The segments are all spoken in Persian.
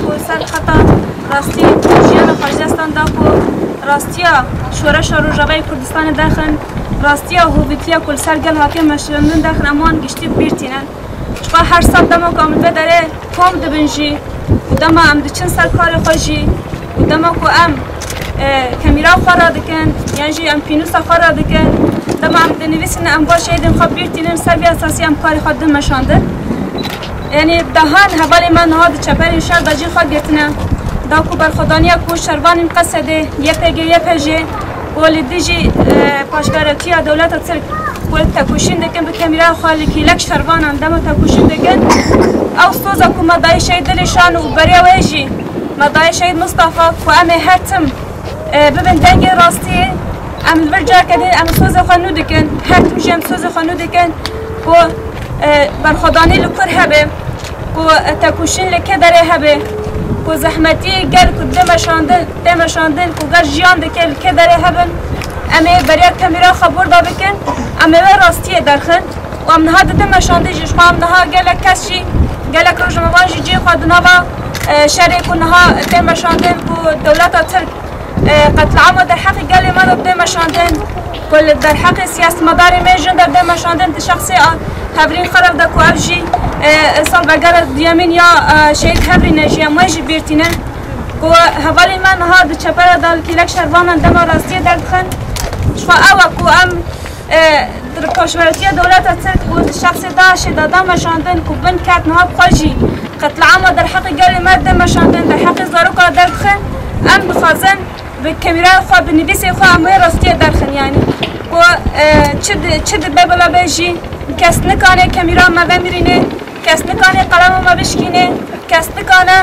کو سر خطا راستی جیان خارجستان دا کو راستیا شورش روجاوی کردستان داخل راستیا هویتیا کل سر گل هاتی مشرندن داخل امان گشتی بیرتینن چقا هر سال دما کامل بداره کام دبنجی و دما ام دچن سر کار خوشی و دما کو ام کمیرا خورا دکن یعنی ام پینوسا خورا دکن دما ام دنویسن ام باشه ایدم خواب بیرتینن سر بی اساسی ام کار خود مشانده یعنی دهان حوالی من هاد چپر شهر داجی خواد گرتنه دا کو برخودانیا کو شروان قصده یه پجه ولی دیجی پاشگارتی دولت ترک ولی تکوشین دکن به کمیرا خالی کی لک شروان هم دم تکوشین دکن او سوزا کو مدای شهید دلشان و بریا ویجی مدای شهید مصطفی کو ام هتم ببین دنگ راستی ام برجا کدی ام سوزا خانو دکن هتم جم سوزا خانو دکن کو برخودانی لکر هبه کو تکوشین لکه داره هبه کو زحمتی گل کو دمشاندن کو گر جیان دکل که داره هبن امه بریا کمیرا خبر دا بکن امه راستی درخن و ام نها دمشانده جیش خواهم نها گل کسی گل کروش موانجی جی خواهد نها شرک و نها دمشاندن کو دولت ترک قتل عام در حق گل ما دمشاندن کل در حق سیاست مدار میجن در دمشاندن شخصی هبرین خراب دا کو افجی سال بگر دیامین یا شهید هبرین نجی امویجی بیرتینن کو حوالی من ها دو چپر دال کلک شروانن دما راستی دردخن شفا اوا کو ام در پاشورتی دولت ترک کو شخص داعش دادا مشاندن کو بن کت نها بخواجی قتل عام در حق گل مرد مشاندن در حق زاروکا دردخن ام بخوازن به کمیرا خواه به نویسی خواه اموی راستی دردخن یعنی کو چد ببلا بیجی کس نکانه کمیرا ما بمیرینه کس نکانه قلم ما بشکینه کس نکانه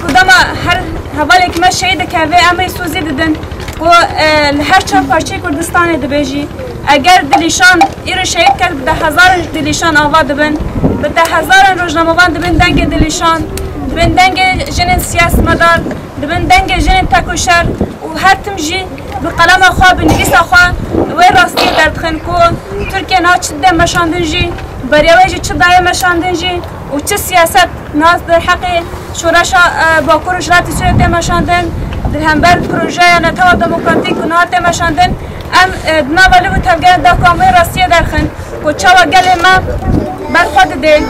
کدام هر حوالی که ما شهید که و امی سوزی دادن و هر چند پارچه کردستان دبیجی اگر دلیشان ایرو شهید کرد 10,000 دلیشان آواد بن به 10,000 روزنامه‌وان دبن دنگ دلیشان دبن دنگ جنین سیاست مدار دبن دنگ جنین تکوشر و هر تمجی به قلم خواه به نویس خواه و راستی دردخن کو ترکیه نا چه ده مشاندن جی بریاوی چه دای مشاندن جی و چه سیاست ناز در حق شورش باکور اجراتی سوی ده مشاندن در همبر پروژه نتوا دموکراتیک و نها ده مشاندن ام دناوالی و تفگیر ده کاموی راستی درخن و چاوا گل ما برخواد ده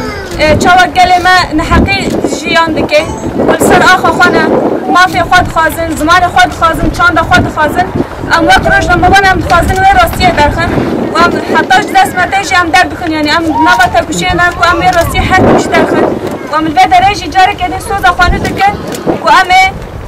چاوا گل ما نحقی جیان دکه ولسر آخوا خوانه مافی خود خوازن زمان خود خوازن چاند خود خوازن ام وقت روش نمبان ام خوازن و راستی درخن و ام حتاش دست متیجی ام درد بخن یعنی ام نوا تکوشی نکو ام راستی حد کش درخن و ام الوی درجی جاره که سوزا خوانو دکن و ام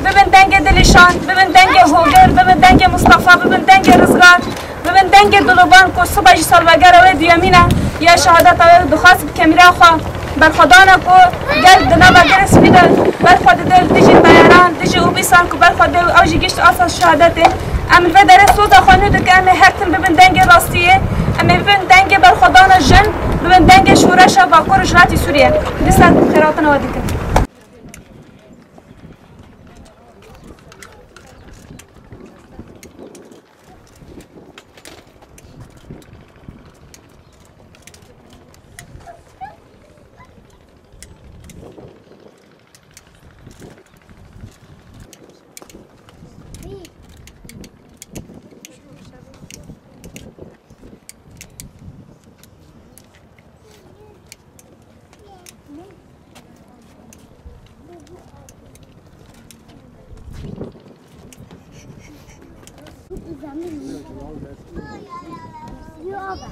ببین دنگ دلشان ببین دنگ هوگر ببین دنگ مصطفی ببین دنگ رزگار ببین دنگ دلوبان کو صبح سالوگر و دیامینه یا شهادت و دخواست کمیرا خواه برخودانه کو گل دنا بگر سپیده برخود دل دیجی بیاران دیجی او بیسان کو برخود دل اوجی گشت آساس شهادته ام الوی در سوزا خوانو دکن ام هرتن ببین دنگ راستیه ام ببین دنگ برخودانه جن ببین دنگ شورش باکور اجراتی سوریه دیسان خیراتنا و دیکن You